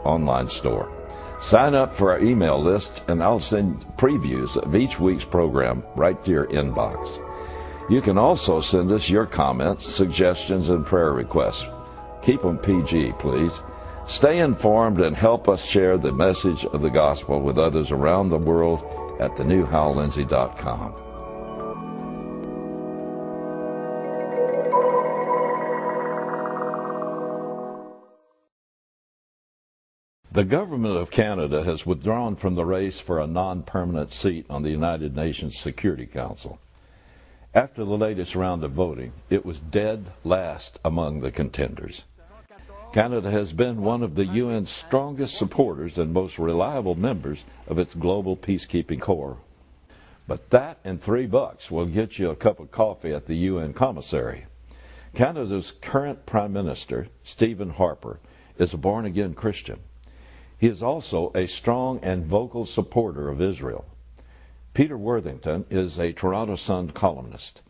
online store. Sign up for our email list, and I'll send previews of each week's program right to your inbox. You can also send us your comments, suggestions, and prayer requests. Keep them PG, please. Stay informed and help us share the message of the gospel with others around the world at thenewhallindsay.com. The government of Canada has withdrawn from the race for a non-permanent seat on the United Nations Security Council. After the latest round of voting, it was dead last among the contenders. Canada has been one of the UN's strongest supporters and most reliable members of its global peacekeeping corps. But that and $3 will get you a cup of coffee at the UN commissary. Canada's current Prime Minister, Stephen Harper, is a born-again Christian. He is also a strong and vocal supporter of Israel. Peter Worthington is a Toronto Sun columnist.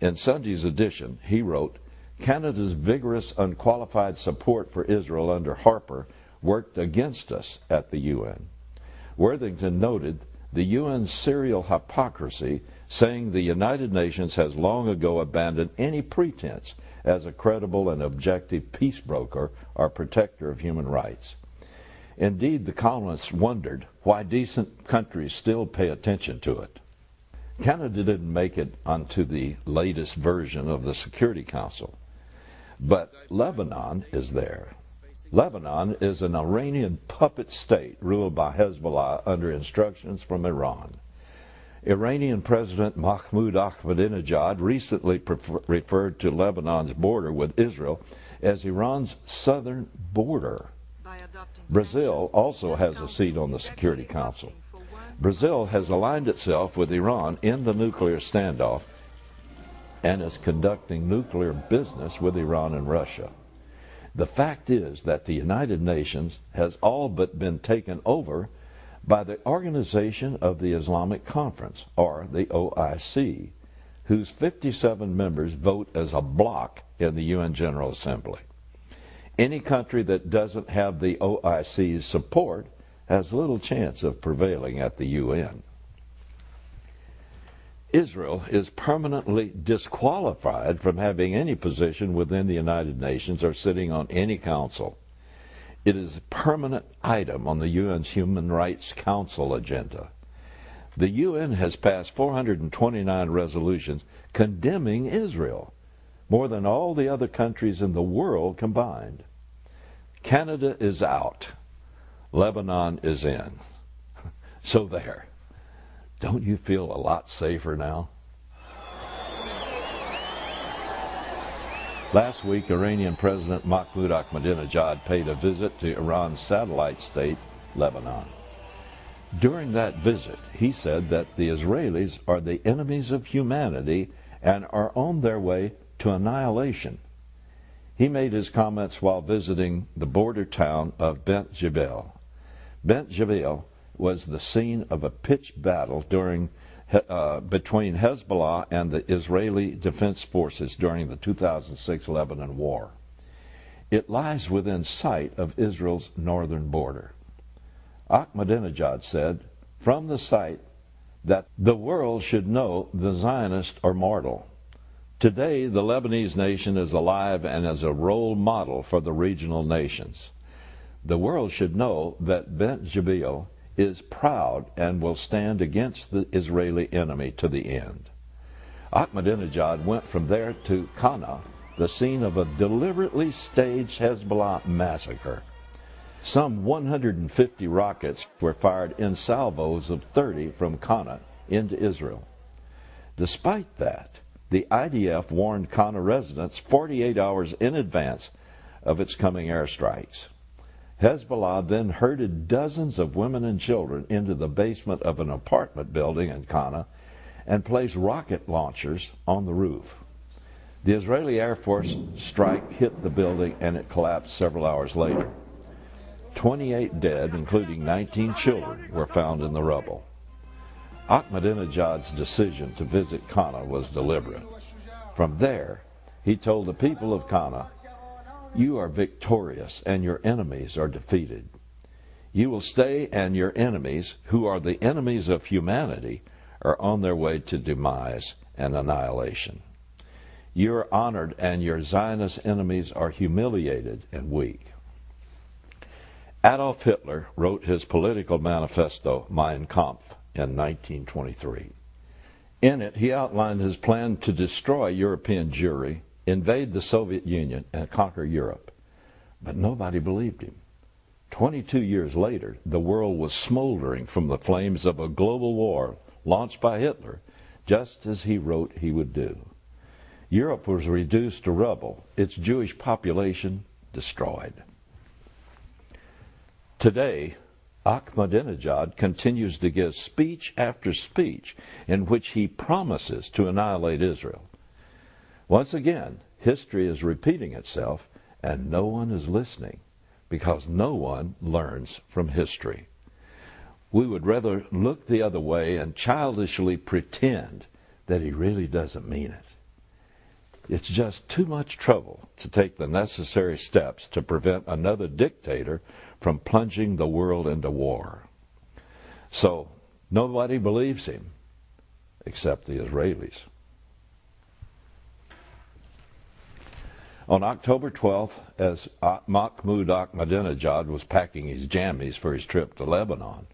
In Sunday's edition, he wrote, "Canada's vigorous, unqualified support for Israel under Harper worked against us at the UN." Worthington noted the UN's serial hypocrisy, saying the United Nations has long ago abandoned any pretense as a credible and objective peace broker or protector of human rights. Indeed, the colonists wondered why decent countries still pay attention to it. Canada didn't make it onto the latest version of the Security Council, but Lebanon is there. Lebanon is an Iranian puppet state ruled by Hezbollah under instructions from Iran. Iranian President Mahmoud Ahmadinejad recently referred to Lebanon's border with Israel as Iran's southern border. Brazil also has a seat on the Security Council. Brazil has aligned itself with Iran in the nuclear standoff and is conducting nuclear business with Iran and Russia. The fact is that the United Nations has all but been taken over by the Organization of the Islamic Conference, or the OIC, whose 57 members vote as a bloc in the UN General Assembly. Any country that doesn't have the OIC's support has little chance of prevailing at the UN. Israel is permanently disqualified from having any position within the United Nations or sitting on any council. It is a permanent item on the UN's Human Rights Council agenda. The UN has passed 429 resolutions condemning Israel, more than all the other countries in the world combined. Canada is out. Lebanon is in. So there. Don't you feel a lot safer now? Last week, Iranian President Mahmoud Ahmadinejad paid a visit to Iran's satellite state, Lebanon. During that visit, he said that the Israelis are the enemies of humanity and are on their way to annihilation. He made his comments while visiting the border town of Beit Jbeil. Beit Jbeil was the scene of a pitched battle between Hezbollah and the Israeli Defense Forces during the 2006 Lebanon War. It lies within sight of Israel's northern border. Ahmadinejad said from the site that the world should know the Zionists are mortal. Today, the Lebanese nation is alive and is a role model for the regional nations. The world should know that Beit Jbeil is proud and will stand against the Israeli enemy to the end. Ahmadinejad went from there to Qana, the scene of a deliberately staged Hezbollah massacre. Some 150 rockets were fired in salvos of 30 from Qana into Israel. Despite that, the IDF warned Qana residents 48 hours in advance of its coming airstrikes. Hezbollah then herded dozens of women and children into the basement of an apartment building in Qana and placed rocket launchers on the roof. The Israeli Air Force strike hit the building and it collapsed several hours later. 28 dead, including 19 children, were found in the rubble. Ahmadinejad's decision to visit Qana was deliberate. From there, he told the people of Qana, "You are victorious and your enemies are defeated. You will stay, and your enemies, who are the enemies of humanity, are on their way to demise and annihilation. You are honored, and your Zionist enemies are humiliated and weak. Adolf Hitler wrote his political manifesto, Mein Kampf, in 1923. In it, he outlined his plan to destroy European Jewry, invade the Soviet Union, and conquer Europe. But nobody believed him. 22 years later, the world was smoldering from the flames of a global war launched by Hitler, just as he wrote he would do. Europe was reduced to rubble, its Jewish population destroyed. Today, Ahmadinejad continues to give speech after speech in which he promises to annihilate Israel. Once again, history is repeating itself, and no one is listening, because no one learns from history. We would rather look the other way and childishly pretend that he really doesn't mean it. It's just too much trouble to take the necessary steps to prevent another dictator from plunging the world into war. So, nobody believes him, except the Israelis. On October 12th, as Mahmoud Ahmadinejad was packing his jammies for his trip to Lebanon,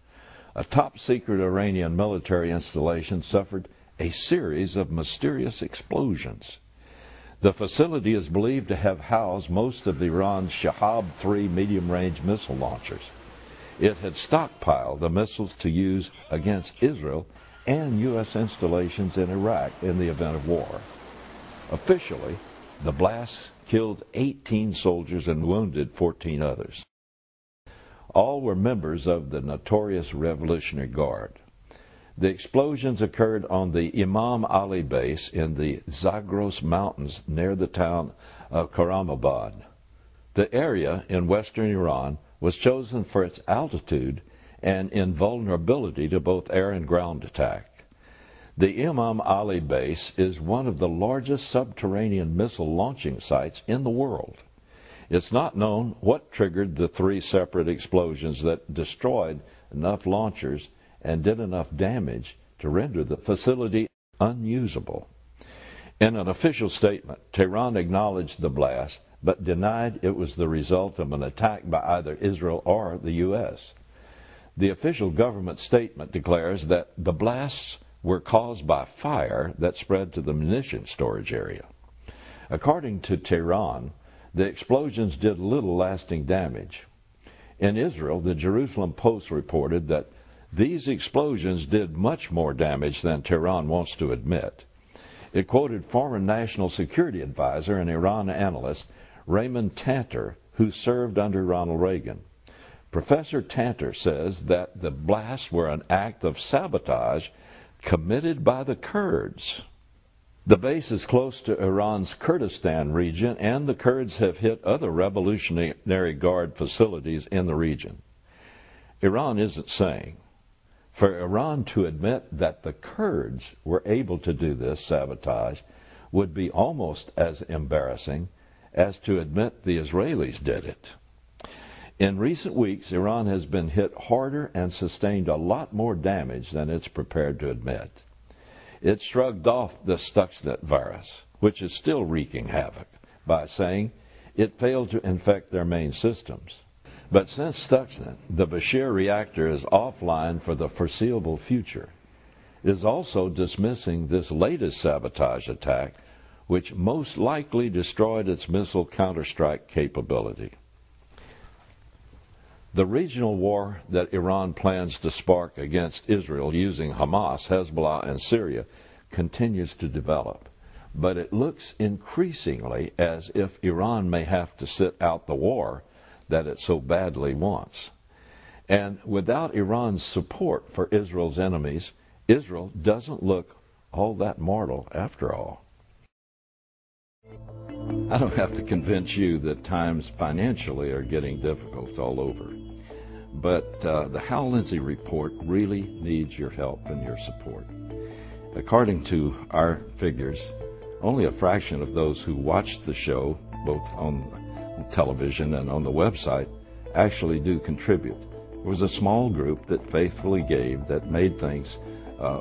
a top-secret Iranian military installation suffered a series of mysterious explosions. The facility is believed to have housed most of Iran's Shahab-3 medium-range missile launchers. It had stockpiled the missiles to use against Israel and U.S. installations in Iraq in the event of war. Officially, the blasts killed 18 soldiers and wounded 14 others. All were members of the notorious Revolutionary Guard. The explosions occurred on the Imam Ali base in the Zagros Mountains near the town of Karamabad. The area in western Iran was chosen for its altitude and invulnerability to both air and ground attack. The Imam Ali base is one of the largest subterranean missile launching sites in the world. It's not known what triggered the 3 separate explosions that destroyed enough launchers and did enough damage to render the facility unusable. In an official statement, Tehran acknowledged the blast, but denied it was the result of an attack by either Israel or the U.S. The official government statement declares that the blasts were caused by fire that spread to the munitions storage area. According to Tehran, the explosions did little lasting damage. In Israel, the Jerusalem Post reported that these explosions did much more damage than Tehran wants to admit. It quoted former National Security Advisor and Iran analyst Raymond Tanter, who served under Ronald Reagan. Professor Tanter says that the blasts were an act of sabotage committed by the Kurds. The base is close to Iran's Kurdistan region, and the Kurds have hit other Revolutionary Guard facilities in the region. Iran isn't saying. For Iran to admit that the Kurds were able to do this sabotage would be almost as embarrassing as to admit the Israelis did it. In recent weeks, Iran has been hit harder and sustained a lot more damage than it's prepared to admit. It shrugged off the Stuxnet virus, which is still wreaking havoc, by saying it failed to infect their main systems. But since Stuxnet, the Bashir reactor is offline for the foreseeable future. It is also dismissing this latest sabotage attack, which most likely destroyed its missile counterstrike capability. The regional war that Iran plans to spark against Israel using Hamas, Hezbollah, and Syria continues to develop. But it looks increasingly as if Iran may have to sit out the war that it so badly wants. And without Iran's support for Israel's enemies, Israel doesn't look all that mortal after all. I don't have to convince you that times financially are getting difficult all over. But the Hal Lindsey Report really needs your help and your support. According to our figures, only a fraction of those who watch the show, both on television and on the website, actually do contribute. It was a small group that faithfully gave, that made things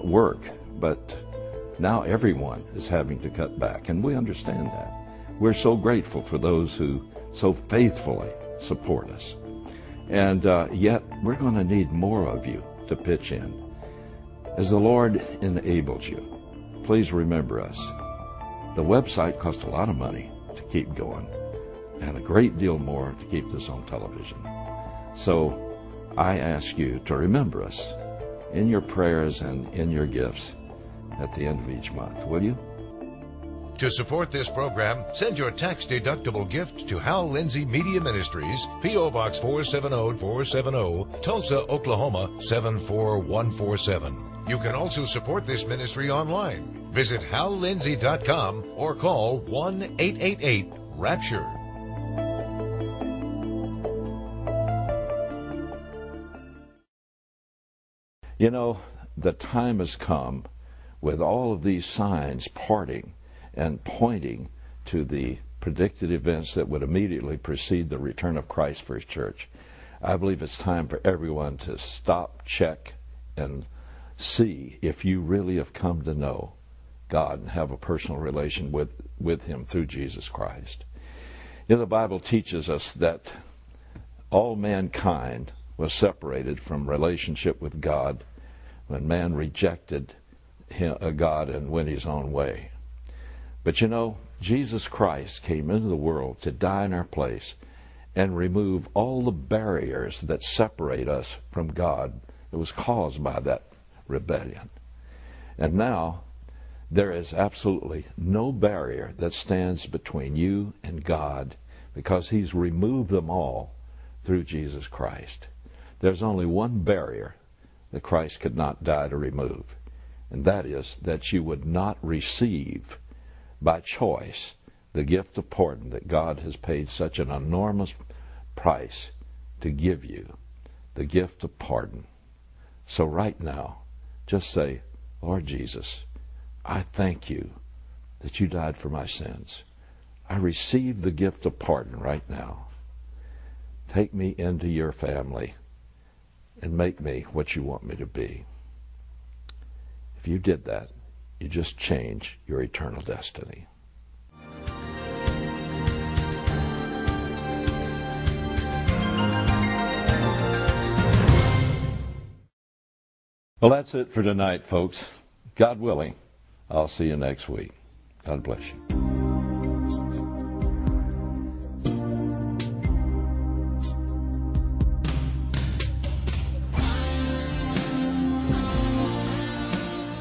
work. But now everyone is having to cut back, and we understand that. We're so grateful for those who so faithfully support us. And yet we're going to need more of you to pitch in. As the Lord enables you, please remember us. The website costs a lot of money to keep going, and a great deal more to keep this on television. So I ask you to remember us in your prayers and in your gifts at the end of each month, will you? To support this program, send your tax-deductible gift to Hal Lindsey Media Ministries, P.O. Box 470470, Tulsa, Oklahoma 74147. You can also support this ministry online. Visit hallindsey.com or call 1-888-RAPTURE. You know, the time has come with all of these signs parting and pointing to the predicted events that would immediately precede the return of Christ for His church. I believe it's time for everyone to stop, check, and see if you really have come to know God and have a personal relation with Him through Jesus Christ. You know, the Bible teaches us that all mankind was separated from relationship with God when man rejected God and went his own way. But you know, Jesus Christ came into the world to die in our place and remove all the barriers that separate us from God that was caused by that rebellion. And now there is absolutely no barrier that stands between you and God, because He's removed them all through Jesus Christ. There's only one barrier that Christ could not die to remove, and that is that you would not receive by choice the gift of pardon that God has paid such an enormous price to give you, the gift of pardon. So right now, just say, Lord Jesus, I thank you that you died for my sins. I receive the gift of pardon right now. Take me into your family and make me what you want me to be. If you did that, you just change your eternal destiny. Well, that's it for tonight, folks. God willing, I'll see you next week. God bless you.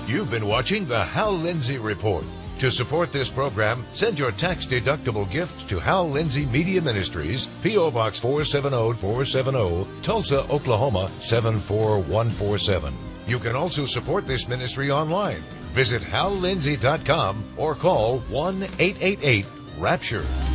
You've been watching the Hal Lindsey Report. To support this program, send your tax-deductible gift to Hal Lindsey Media Ministries, P.O. Box 470470, Tulsa, Oklahoma 74147. You can also support this ministry online. Visit hallindsey.com or call 1-888-RAPTURE.